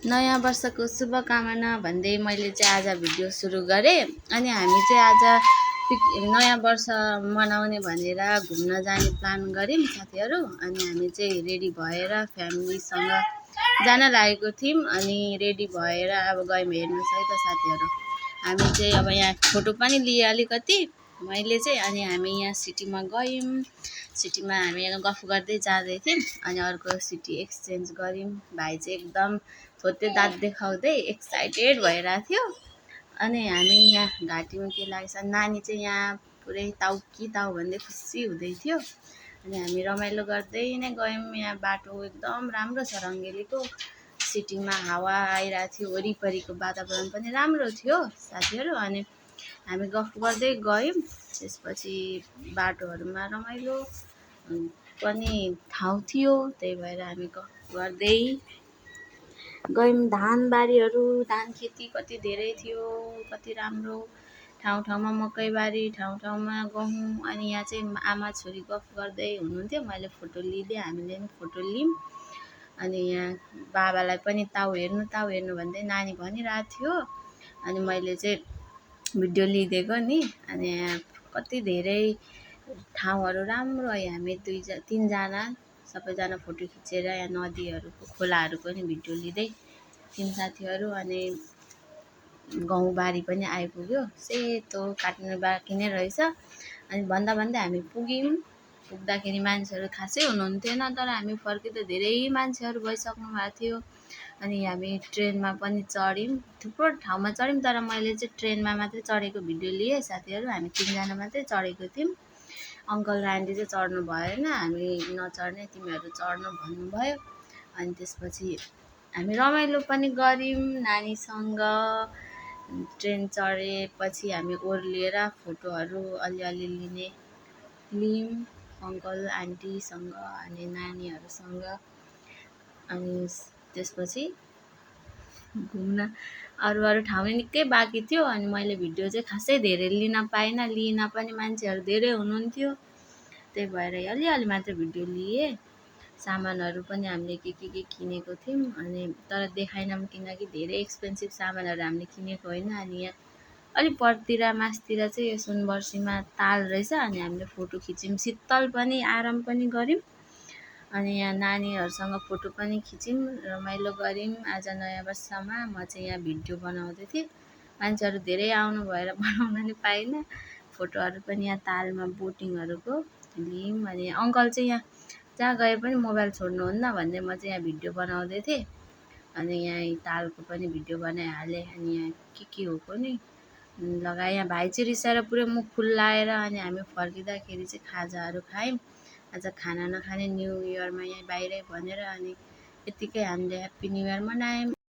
नयाँ वर्षको शुभकामना भन्दै मैले चाहिँ आज भिडियो सुरु गरेँ। अनि हामी चाहिँ आज नयाँ वर्ष मनाउने भनेर घुम्न जाने प्लान गऱ्यौँ साथीहरू। अनि हामी चाहिँ रेडी भएर फ्यामिलीसँग जान लागेको थियौँ। अनि रेडी भएर अब गयौँ, हेर्नुहोस् है त साथीहरू। हामी चाहिँ अब यहाँ फोटो पनि लिए अलिकति मैले चाहिँ। अनि हामी यहाँ सिटीमा गयौँ। सिटीमा हामी गफ गर्दै जाँदै थियौँ। अनि अर्को सिटी एक्सचेन्ज गऱ्यौँ। भाइ चाहिँ एकदम थोत्ते दाँत देखाउँदै एक्साइटेड भइरहेको थियो। अनि हामी यहाँ घाँटीमा के लागेछ, नानी चाहिँ यहाँ पुरै ताउ कि ताउ भन्दै खुसी हुँदै थियो। अनि हामी रमाइलो गर्दै नै गयौँ। यहाँ बाटो एकदम राम्रो छ रङ्गेलीको। सिटीमा हावा आइरहेको थियो, वरिपरिको वातावरण पनि राम्रो थियो साथीहरू। अनि हामी गफ गर्दै गयौँ। त्यसपछि बाटोहरूमा रमाइलो पनि ठाउँ थियो, त्यही भएर हामी गफ गर्दै गयौँ। धानबारीहरू, धान खेती कति धेरै थियो, कति राम्रो। ठाउँ ठाउँमा मकैबारी, ठाउँ ठाउँमा गहुँ। अनि यहाँ चाहिँ आमा छोरी गफ गर्दै हुनुहुन्थ्यो। मैले फोटो लिँदै, हामीले पनि फोटो लियौँ। अनि यहाँ बाबालाई पनि ताउ हेर्नु भन्दै नानी भनिरहेको थियो। अनि मैले चाहिँ भिडियो लिइदिएको नि। अनि यहाँ कति धेरै ठाउँहरू राम्रो। हामी तिनजना सबैजना फोटो खिचेर यहाँ नदीहरूको खोलाहरूको पनि भिडियो लिँदै थियौँ साथीहरू। अनि गहुँबारी पनि आइपुग्यो, सेतो काट्नु बाँकी नै रहेछ। अनि भन्दा भन्दै हामी पुग्यौँ। पुग्दाखेरि मान्छेहरू खासै हुनुहुन्थेन, तर हामी फर्किँदा धेरै मान्छेहरू भइसक्नु भएको थियो। अनि हामी ट्रेनमा पनि चढ्यौँ, थुप्रो ठाउँमा चढ्यौँ। तर मैले चाहिँ ट्रेनमा मात्रै चढेको भिडियो लिएँ साथीहरू। हामी तिनजना मात्रै चढेको थियौँ। अङ्कल र आन्टी चाहिँ चढ्नु भएन, हामी नचढ्ने, तिमीहरू चढ्नु भन्नुभयो। अनि त्यसपछि हामी रमाइलो पनि गऱ्यौँ नानीसँग। ट्रेन चढेपछि हामी ओर्लिएर फोटोहरू अलिअलि लियौँ अङ्कल आन्टीसँग अनि नानीहरूसँग। अनि त्यसपछि घुम्न अरू ठाउँ निकै बाँकी थियो। अनि मैले भिडियो चाहिँ खासै धेरै लिन पाइनँ, लिन पनि मान्छेहरू धेरै हुनुहुन्थ्यो, त्यही भएर अलिअलि मात्रै भिडियो लिएँ। सामानहरू पनि हामीले के किनेको थियौँ। अनि तर देखाइनँ किनकि धेरै एक्सपेन्सिभ सामानहरू हामीले किनेको होइन। अनि यहाँ अलिक परतिर मासतिर चाहिँ यो सुनवर्सीमा ताल रहेछ। अनि हामीले फोटो खिच्यौँ, शीतल पनि आराम पनि गऱ्यौँ। अनि यहाँ नानीहरूसँग फोटो पनि खिच्यौँ, रमाइलो गऱ्यौँ। आज नयाँ वर्षमा म चाहिँ यहाँ भिडियो बनाउँदै थिएँ। मान्छेहरू धेरै आउनु भएर बनाउन नि पाइनँ। फोटोहरू पनि यहाँ तालमा बोटिङहरूको लियौँ। अनि अङ्कल चाहिँ यहाँ जहाँ गए पनि मोबाइल छोड्नुहुन्न भन्दै म चाहिँ यहाँ भिडियो बनाउँदै थिएँ। अनि यहाँ तालको पनि भिडियो बनाइहालेँ। अनि यहाँ के हो पनि लगाएँ। यहाँ भाइ चाहिँ रिसाएर पुरै मुख फुल्लाएर। अनि हामी फर्किँदाखेरि चाहिँ खाजाहरू खायौँ। आज खाना नखाने न्यु इयरमा यहाँ बाहिरै भनेर। अनि यतिकै हामीले ह्याप्पी न्यु इयर मनायौँ।